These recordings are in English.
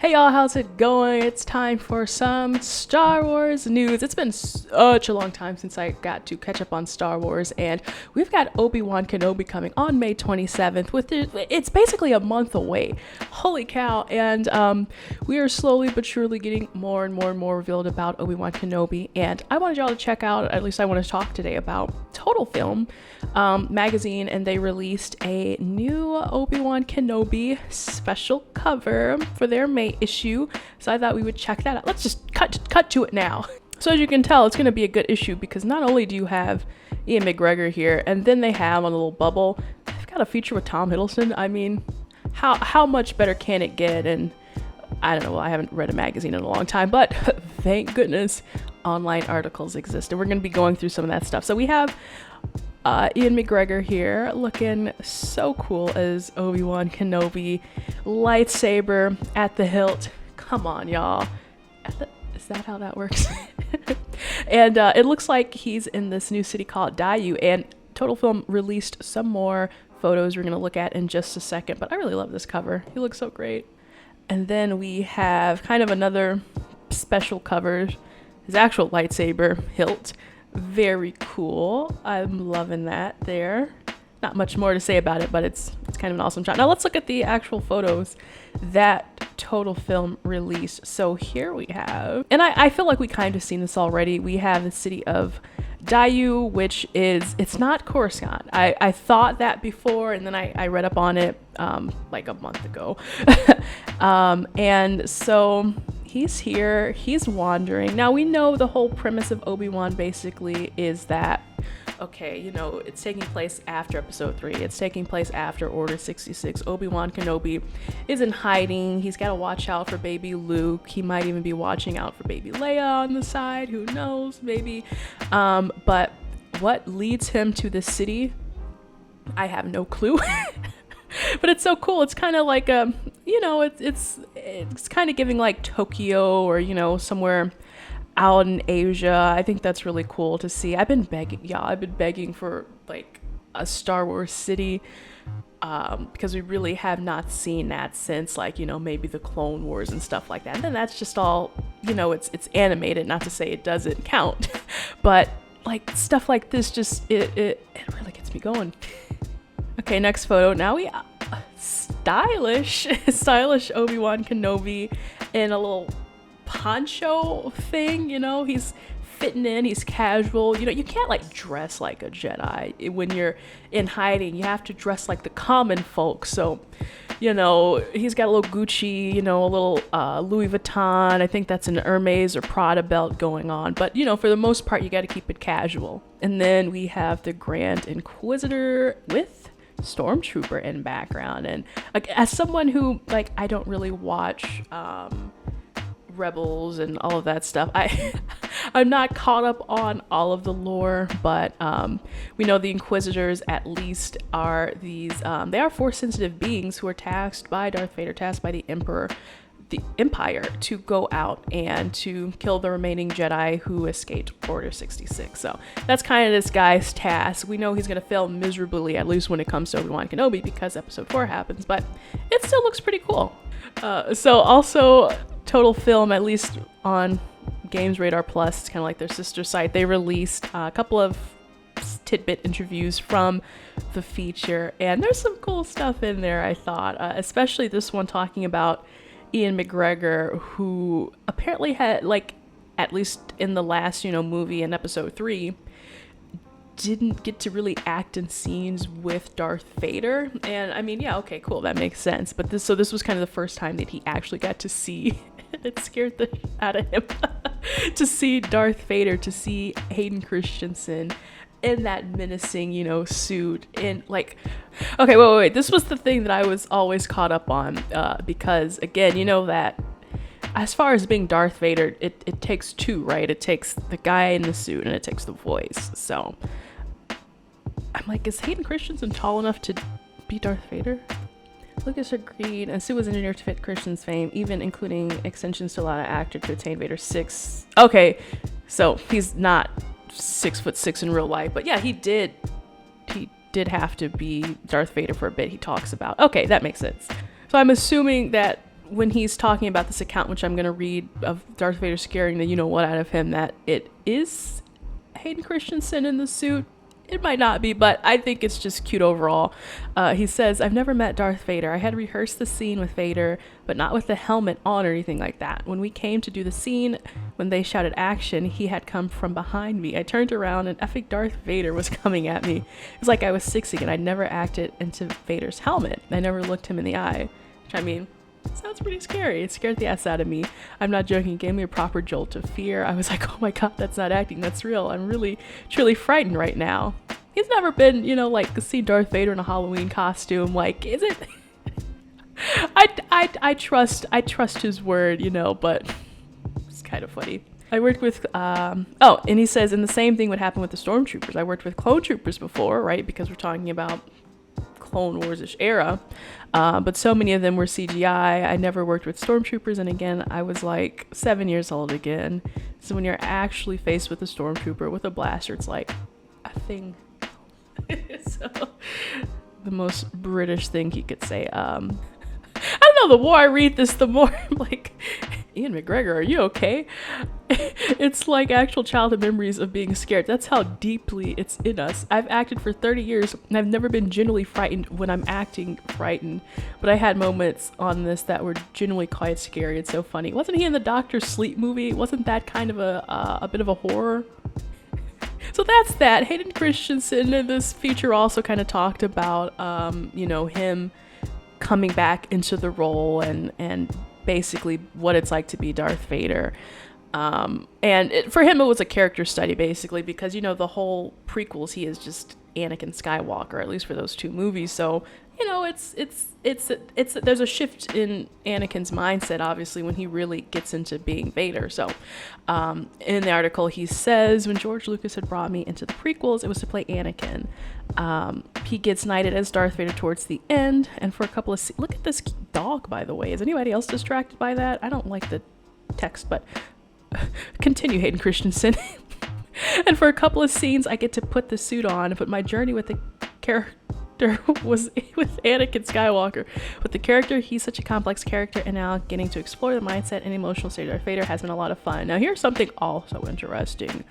Hey y'all, how's it going? It's time for some Star Wars news. It's been such a long time since I got to catch up on Star Wars, and we've got Obi-Wan Kenobi coming on May 27th. It's basically a month away. Holy cow. And we are slowly but surely getting more and more revealed about Obi-Wan Kenobi, and I wanted y'all to check out, at least I want to talk today about TotalFilm magazine, and they released a new Obi-Wan Kenobi special cover for their May issue, so I thought we would check that out. Let's just cut to it now. So as you can tell, it's going to be a good issue because not only do you have Ian McGregor here, and then they have on a little bubble, they've got a feature with Tom Hiddleston. I mean, how much better can it get? And I don't know, well, I haven't read a magazine in a long time, but thank goodness online articles exist, and we're going to be going through some of that stuff. So we have Ian McGregor here looking so cool as Obi-Wan Kenobi, lightsaber at the hilt. Come on, y'all. Is that how that works? And it looks like he's in this new city called Daiyou, and TotalFilm released some more photos we're going to look at in just a second, but I really love this cover. He looks so great. And then we have kind of another special cover, his actual lightsaber hilt. Very cool. I'm loving that there. Not much more to say about it, but it's kind of an awesome shot. Now let's look at the actual photos that TotalFilm released. So here we have, and I feel like we kind of seen this already. We have the city of Daiyou, which it's not Coruscant. I thought that before, and then I read up on it like a month ago. And so he's here, he's wandering. Now we know the whole premise of Obi-Wan basically is that, okay, you know, it's taking place after episode 3. It's taking place after Order 66. Obi-Wan Kenobi is in hiding. He's got to watch out for baby Luke. He might even be watching out for baby Leia on the side. Who knows? Maybe. But what leads him to this city? I have no clue. But it's so cool. It's kind of like a, you know, it's kind of giving like Tokyo or, you know, somewhere out in Asia. I think that's really cool to see. I've been begging for like a Star Wars city because we really have not seen that since, like, you know, maybe the Clone Wars and stuff like that. And then that's just all, you know, it's animated, not to say it doesn't count, but like stuff like this just it really gets me going. Okay, next photo. Now we stylish Obi-Wan Kenobi in a little poncho thing, you know, he's fitting in, he's casual. You know, you can't like dress like a Jedi when you're in hiding. You have to dress like the common folk. So, you know, he's got a little Gucci, you know, a little Louis Vuitton. I think that's an Hermes or Prada belt going on. But, you know, for the most part, you got to keep it casual. And then we have the Grand Inquisitor with Stormtrooper in background. And like, as someone who, like, I don't really watch Rebels and all of that stuff, I'm not caught up on all of the lore, but we know the Inquisitors at least are these they are force sensitive beings who are tasked by Darth Vader, tasked by the Empire to go out and to kill the remaining Jedi who escaped Order 66. So that's kind of this guy's task. We know he's going to fail miserably, at least when it comes to Obi-Wan Kenobi, because episode 4 happens, but it still looks pretty cool. So also TotalFilm, at least on Games Radar Plus, it's kind of like their sister site, they released a couple of tidbit interviews from the feature, and there's some cool stuff in there, I thought, especially this one talking about Ian McGregor, who apparently had, like, at least in the last, you know, movie in episode 3, didn't get to really act in scenes with Darth Vader. And I mean, yeah, okay, cool, that makes sense. But this was kind of the first time that he actually got to see it scared the out of him to see Darth Vader, to see Hayden Christensen in that menacing, you know, suit. And like, okay, wait, this was the thing that I was always caught up on, because again, you know that as far as being Darth Vader, it takes two, right? It takes the guy in the suit and it takes the voice. So I'm like, is Hayden Christensen tall enough to be Darth Vader? Lucas agreed, and Sue was engineered to fit Christian's fame, even including extensions to allow an actor to attain Vader's 6. Okay, so he's not 6'6" in real life, but yeah, he did have to be Darth Vader for a bit. He talks about. Okay, that makes sense. So I'm assuming that when he's talking about this account, which I'm going to read, of Darth Vader scaring the you-know-what out of him, that it is Hayden Christensen in the suit. It might not be, but I think it's just cute overall. He says, I've never met Darth Vader. I had rehearsed the scene with Vader, but not with the helmet on or anything like that. When we came to do the scene, when they shouted action, he had come from behind me. I turned around and effing Darth Vader was coming at me. It was like I was 6 again. I'd never acted into Vader's helmet. I never looked him in the eye, which I mean, sounds pretty scary. It scared the ass out of me. I'm not joking. It gave me a proper jolt of fear. I was like, oh my God, that's not acting. That's real. I'm really, truly frightened right now. He's never been, like, see Darth Vader in a Halloween costume. Like, is it? I trust his word, but it's kind of funny. I worked with, and he says, and the same thing would happen with the stormtroopers. I worked with clone troopers before, right? Because we're talking about Clone Wars-ish era. But so many of them were CGI. I never worked with stormtroopers, and again, I was like 7 years old again. So when you're actually faced with a stormtrooper with a blaster, it's like a thing. So the most British thing he could say. I don't know, the more I read this, the more I'm like, Ian McGregor, are you okay? It's like actual childhood memories of being scared. That's how deeply it's in us. I've acted for 30 years and I've never been genuinely frightened when I'm acting frightened, but I had moments on this that were genuinely quite scary. It's so funny. Wasn't he in the Doctor Sleep movie? Wasn't that kind of a bit of a horror? So that's that. Hayden Christensen in this feature also kind of talked about, him coming back into the role and basically what it's like to be Darth Vader. For him, it was a character study, basically, because, the whole prequels, he is just Anakin Skywalker, at least for those 2 movies. So, there's a shift in Anakin's mindset, obviously, when he really gets into being Vader. So, in the article, he says, when George Lucas had brought me into the prequels, it was to play Anakin. He gets knighted as Darth Vader towards the end, and for a couple of look at this dog, by the way. Is anybody else distracted by that? I don't like the text, but continue, Hayden Christensen. And for a couple of scenes, I get to put the suit on, but my journey with the character was with Anakin Skywalker. With the character, he's such a complex character, and now getting to explore the mindset and emotional state of Darth Vader has been a lot of fun. Now, here's something also interesting,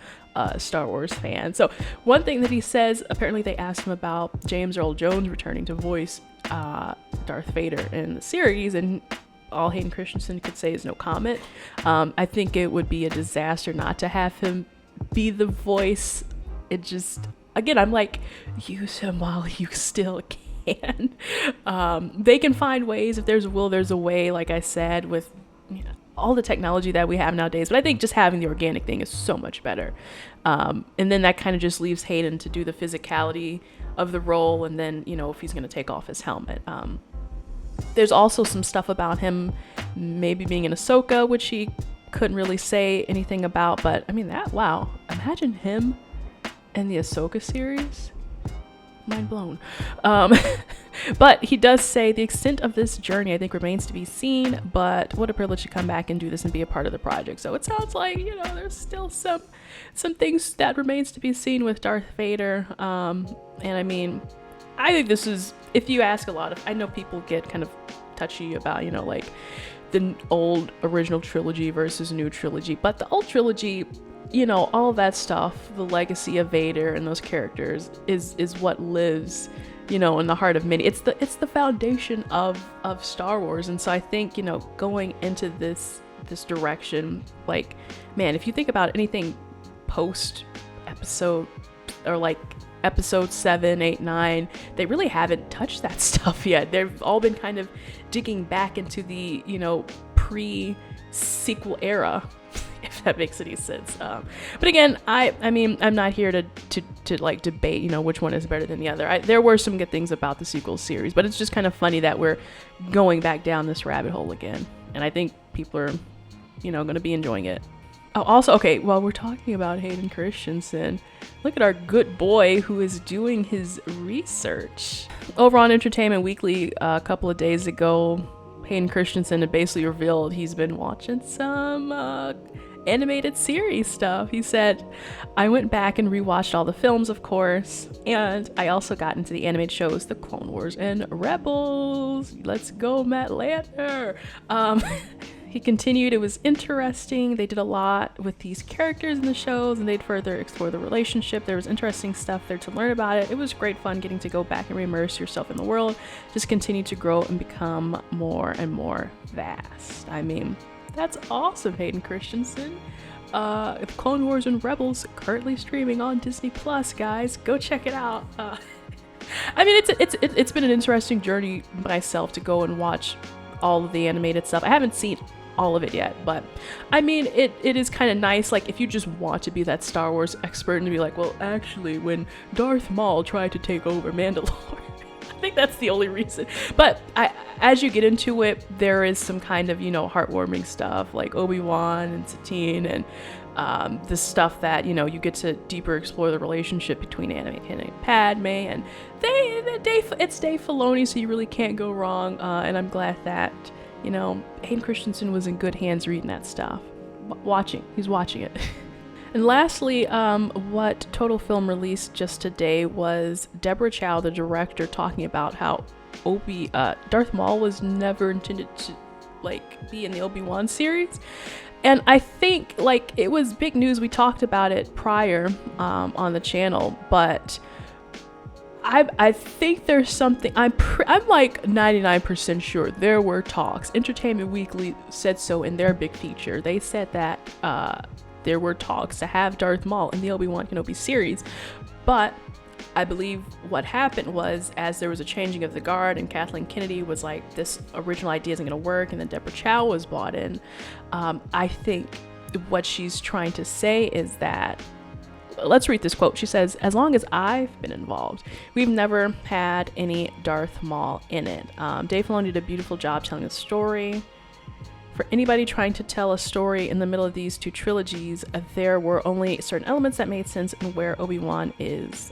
Star Wars fan. So, one thing that he says, apparently they asked him about James Earl Jones returning to voice Darth Vader in the series, and all Hayden Christensen could say is no comment. I think it would be a disaster not to have him be the voice. It just, again, I'm like, use him while you still can. They can find ways. If there's a will, there's a way, like I said, with all the technology that we have nowadays. But I think just having the organic thing is so much better. And then that kind of just leaves Hayden to do the physicality of the role, and then, if he's going to take off his helmet. There's also some stuff about him maybe being in Ahsoka, which he couldn't really say anything about, but I mean, wow, imagine him in the Ahsoka series. Mind blown. But he does say the extent of this journey, I think, remains to be seen, but what a privilege to come back and do this and be a part of the project. So it sounds like, there's still some things that remains to be seen with Darth Vader. And I mean, I think this is, if you ask I know people get kind of touchy about, like the old original trilogy versus new trilogy, but the old trilogy, all of that stuff, the legacy of Vader and those characters is what lives, in the heart of many. It's the foundation of Star Wars. And so I think, going into this direction, like, man, if you think about anything post episode or like episode 7, 8, 9, they really haven't touched that stuff yet. They've all been kind of digging back into the, pre-sequel era, if that makes any sense. But again, I mean, I'm not here to like debate, which one is better than the other. There were some good things about the sequel series, but it's just kind of funny that we're going back down this rabbit hole again. And I think people are, going to be enjoying it. Oh, also, okay, while we're talking about Hayden Christensen, look at our good boy who is doing his research. Over on Entertainment Weekly a couple of days ago, Hayden Christensen had basically revealed he's been watching some animated series stuff. He said, I went back and rewatched all the films, of course, and I also got into the animated shows, The Clone Wars and Rebels. Let's go, Matt Lanner. He continued, it was interesting. They did a lot with these characters in the shows, and they'd further explore the relationship. There was interesting stuff there to learn about it. It was great fun getting to go back and immerse yourself in the world. Just continue to grow and become more and more vast. I mean, that's awesome, Hayden Christensen. Clone Wars and Rebels currently streaming on Disney Plus, guys. Go check it out. I mean, it's been an interesting journey myself to go and watch all of the animated stuff. I haven't seen all of it yet, but I mean, it is kind of nice, like, if you just want to be that Star Wars expert and to be like, well, actually, when Darth Maul tried to take over Mandalore, I think that's the only reason. But as you get into it, there is some kind of, you know, heartwarming stuff like Obi-Wan and Satine and the stuff that, you know, you get to deeper explore the relationship between Anakin and Padme, and it's Dave Filoni, so you really can't go wrong. And I'm glad that, you know, Hayden Christensen was in good hands reading that stuff. He's watching it. And lastly, what TotalFilm released just today was Deborah Chow, the director, talking about how Darth Maul was never intended to, like, be in the Obi-Wan series. And I think, like, it was big news. We talked about it prior on the channel, but I think there's something. I'm like 99% sure there were talks. Entertainment Weekly said so in their big feature. They said that there were talks to have Darth Maul in the Obi-Wan Kenobi series, but I believe what happened was, as there was a changing of the guard and Kathleen Kennedy was like, this original idea isn't going to work, and then Deborah Chow was brought in. I think what she's trying to say is that, let's read this quote. She says, as long as I've been involved, we've never had any Darth Maul in it. Dave Filoni did a beautiful job telling a story. For anybody trying to tell a story in the middle of these two trilogies, there were only certain elements that made sense and where Obi-Wan is.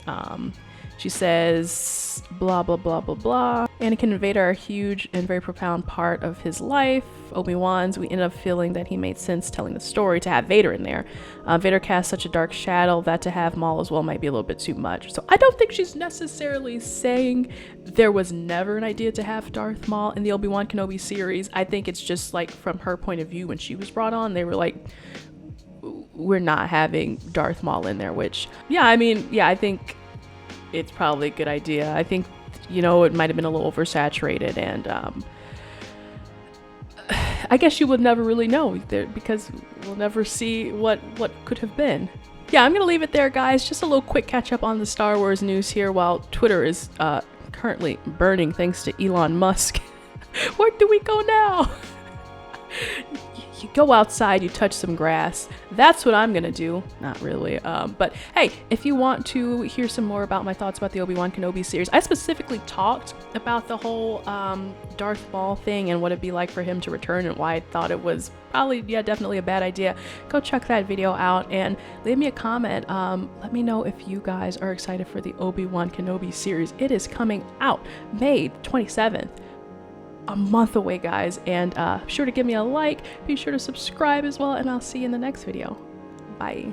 She says, blah, blah, blah, blah, blah. Anakin and Vader are a huge and very profound part of his life. Obi-Wan's, we ended up feeling that he made sense telling the story to have Vader in there. Vader casts such a dark shadow that to have Maul as well might be a little bit too much. So I don't think she's necessarily saying there was never an idea to have Darth Maul in the Obi-Wan Kenobi series. I think it's just like from her point of view when she was brought on, they were like, we're not having Darth Maul in there, which, yeah, I mean, yeah, I think it's probably a good idea. I think, you know, it might have been a little oversaturated, and I guess you would never really know there, because we'll never see what could have been. Yeah, I'm gonna leave it there, guys. Just a little quick catch up on the Star Wars news here while Twitter is currently burning thanks to Elon Musk. Where do we go now? You go outside, you touch some grass. That's what I'm gonna do. Not really. But hey, if you want to hear some more about my thoughts about the Obi-Wan Kenobi series, I specifically talked about the whole Darth Maul thing and what it'd be like for him to return and why I thought it was probably, yeah, definitely a bad idea. Go check that video out and leave me a comment. Let me know if you guys are excited for the Obi-Wan Kenobi series. It is coming out May 27th. A month away, guys, and be sure to give me a like, be sure to subscribe as well, and I'll see you in the next video. Bye.